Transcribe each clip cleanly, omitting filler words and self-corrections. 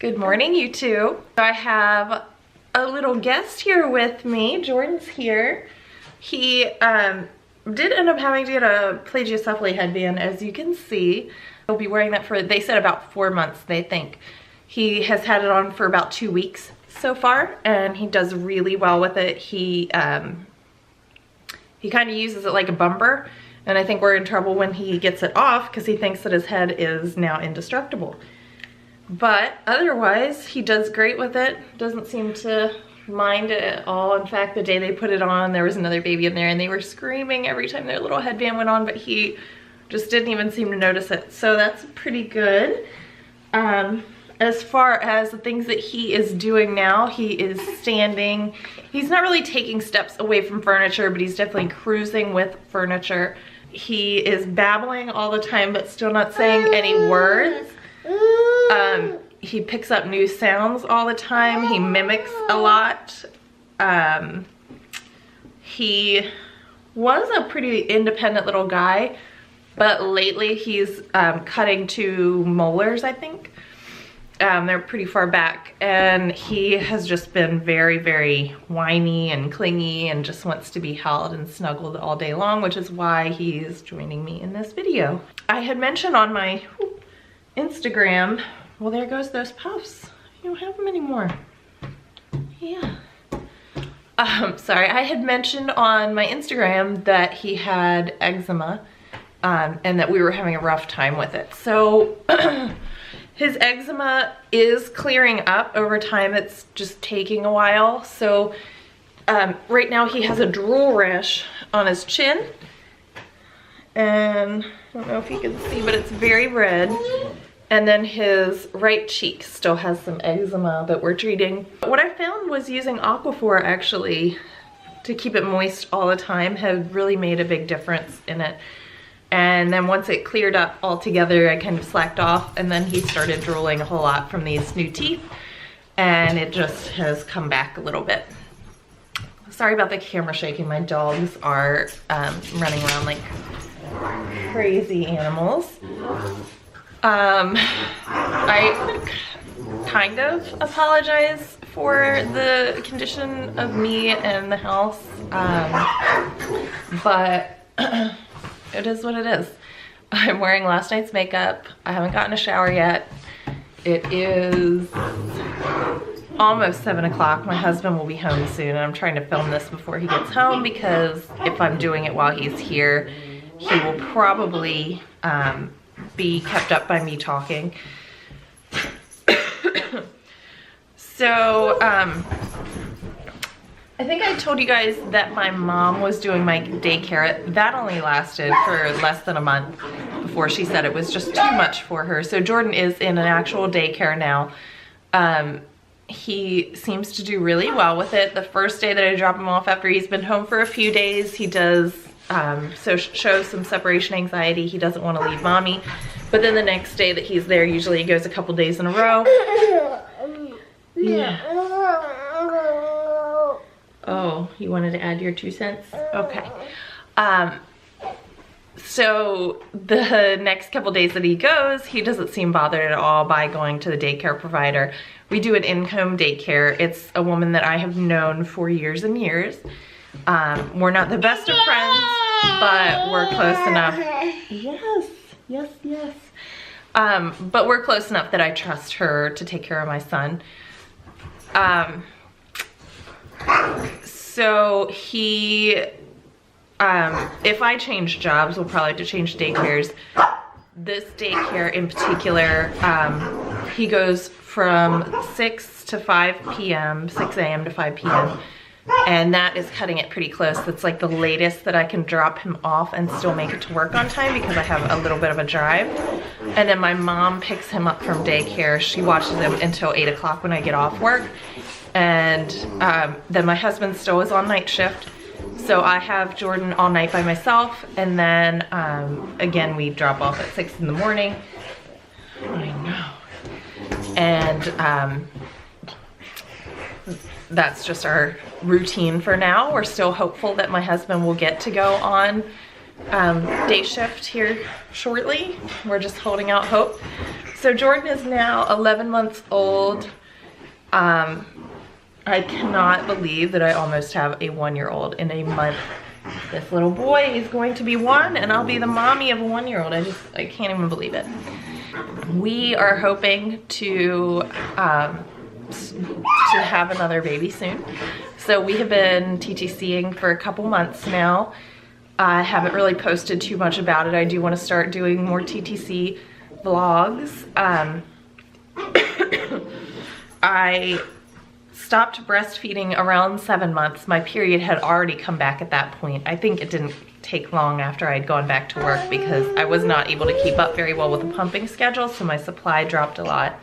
Good morning, you two. I have a little guest here with me. Jordan's here. He did end up having to get a plagiocephaly headband, as you can see. He'll be wearing that for, they said, about 4 months, they think. He has had it on for about 2 weeks so far, and he does really well with it. He kind of uses it like a bumper, and I think we're in trouble when he gets it off because he thinks that his head is now indestructible. But otherwise, he does great with it. Doesn't seem to mind it at all. In fact, the day they put it on, there was another baby in there and they were screaming every time their little headband went on, but he just didn't even seem to notice it. So that's pretty good. As far as the things that he is doing now, he is standing. He's not really taking steps away from furniture, but he's definitely cruising with furniture. He is babbling all the time, but still not saying any words. He picks up new sounds all the time. He mimics a lot. He was a pretty independent little guy, but lately he's cutting 2 molars, I think. They're pretty far back, and he has just been very, very whiny and clingy and just wants to be held and snuggled all day long, which is why he's joining me in this video. I had mentioned on my Instagram, well, there goes those puffs. You don't have them anymore. Yeah. Sorry, I had mentioned on my Instagram that he had eczema, and that we were having a rough time with it. So his eczema is clearing up over time. It's just taking a while. So right now he has a drool rash on his chin, and I don't know if you can see, but it's very red. And then his right cheek still has some eczema that we're treating. What I found was using Aquaphor actually to keep it moist all the time had really made a big difference in it. And then once it cleared up altogether, I kind of slacked off, and then he started drooling a whole lot from these new teeth, and it just has come back a little bit. Sorry about the camera shaking. My dogs are running around like crazy animals. I kind of apologize for the condition of me and the house, but it is what it is. I'm wearing last night's makeup. I haven't gotten a shower yet. It is almost 7 o'clock. My husband will be home soon, and I'm trying to film this before he gets home because if I'm doing it while he's here, he will probably be kept up by me talking. So I think I told you guys that my mom was doing my daycare. That only lasted for less than a month before she said it was just too much for her. So Jordan is in an actual daycare now. He seems to do really well with it. The first day that I drop him off after he's been home for a few days, he does shows some separation anxiety. He doesn't want to leave mommy. But then the next day that he's there, usually he goes a couple days in a row. Yeah. Oh, you wanted to add your 2 cents? Okay. So the next couple days that he goes, he doesn't seem bothered at all by going to the daycare provider. We do an in-home daycare. It's a woman that I have known for years and years. We're not the best of friends, but we're close enough. Yes. But we're close enough that I trust her to take care of my son. So he, if I change jobs, we'll probably have to change daycares. This daycare in particular, he goes from 6 to 5 p.m., 6 a.m. to 5 p.m. And that is cutting it pretty close. That's like the latest that I can drop him off and still make it to work on time because I have a little bit of a drive. And then my mom picks him up from daycare. She watches him until 8 o'clock when I get off work. And then my husband still is on night shift. So I have Jordan all night by myself. And then again, we drop off at 6 in the morning. I know. And that's just our routine for now. We're still hopeful that my husband will get to go on day shift here shortly. We're just holding out hope. So Jordan is now 11 months old. I cannot believe that I almost have a 1-year-old in a month. This little boy is going to be 1 and I'll be the mommy of a 1-year-old. I can't even believe it. We are hoping to have another baby soon. So we have been TTCing for a couple months now. I haven't really posted too much about it. I do want to start doing more TTC vlogs. I stopped breastfeeding around 7 months. My period had already come back at that point. I think it didn't take long after I'd gone back to work because I was not able to keep up very well with the pumping schedule, so my supply dropped a lot.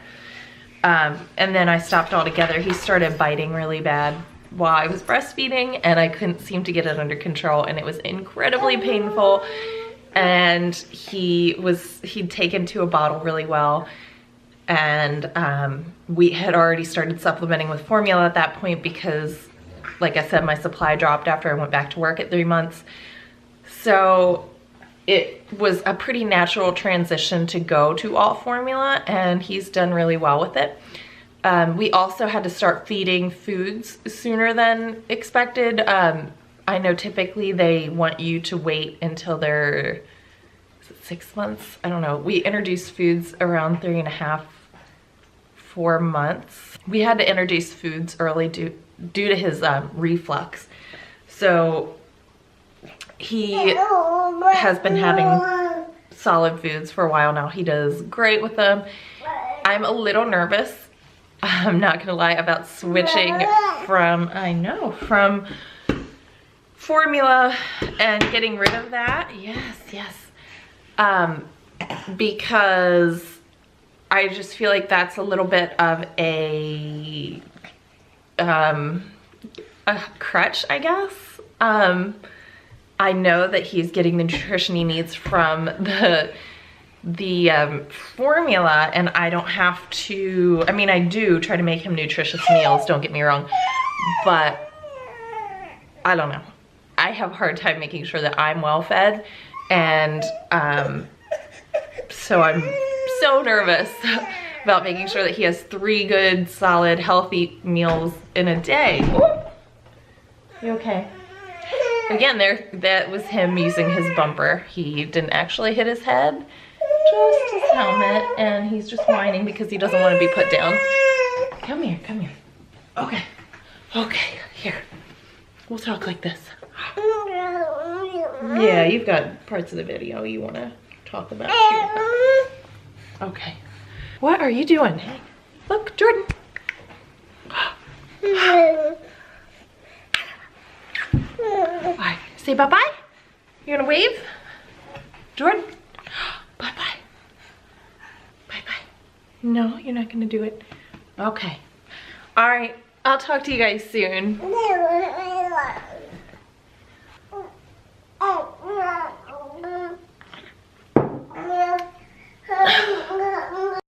And then I stopped altogether. He started biting really bad while I was breastfeeding and I couldn't seem to get it under control, and it was incredibly painful. And he'd taken to a bottle really well. And we had already started supplementing with formula at that point because, like I said, my supply dropped after I went back to work at 3 months. So it was a pretty natural transition to go to all formula, and he's done really well with it. We also had to start feeding foods sooner than expected. I know typically they want you to wait until they're 6 months. I don't know. We introduced foods around 3.5, 4 months. We had to introduce foods early due to his reflux. So he has been having solid foods for a while now. He does great with them. I'm a little nervous, I'm not gonna lie, about switching from formula and getting rid of that. Yes. Because I just feel like that's a little bit of a crutch, I guess. I know that he's getting the nutrition he needs from the formula, and I don't have to, I mean, I do try to make him nutritious meals, don't get me wrong, but I don't know. I have a hard time making sure that I'm well fed, and so I'm so nervous about making sure that he has 3 good, solid, healthy meals in a day. You okay? Again, that was him using his bumper. He didn't actually hit his head, just his helmet, and he's just whining because he doesn't want to be put down. Come here. Okay, here. We'll talk like this. Yeah, you've got parts of the video you want to talk about too. Okay. What are you doing? Hey, look, Jordan. All right, say bye-bye. You gonna wave? Jordan? Bye-bye. Bye-bye. No, you're not gonna do it. Okay. All right, I'll talk to you guys soon.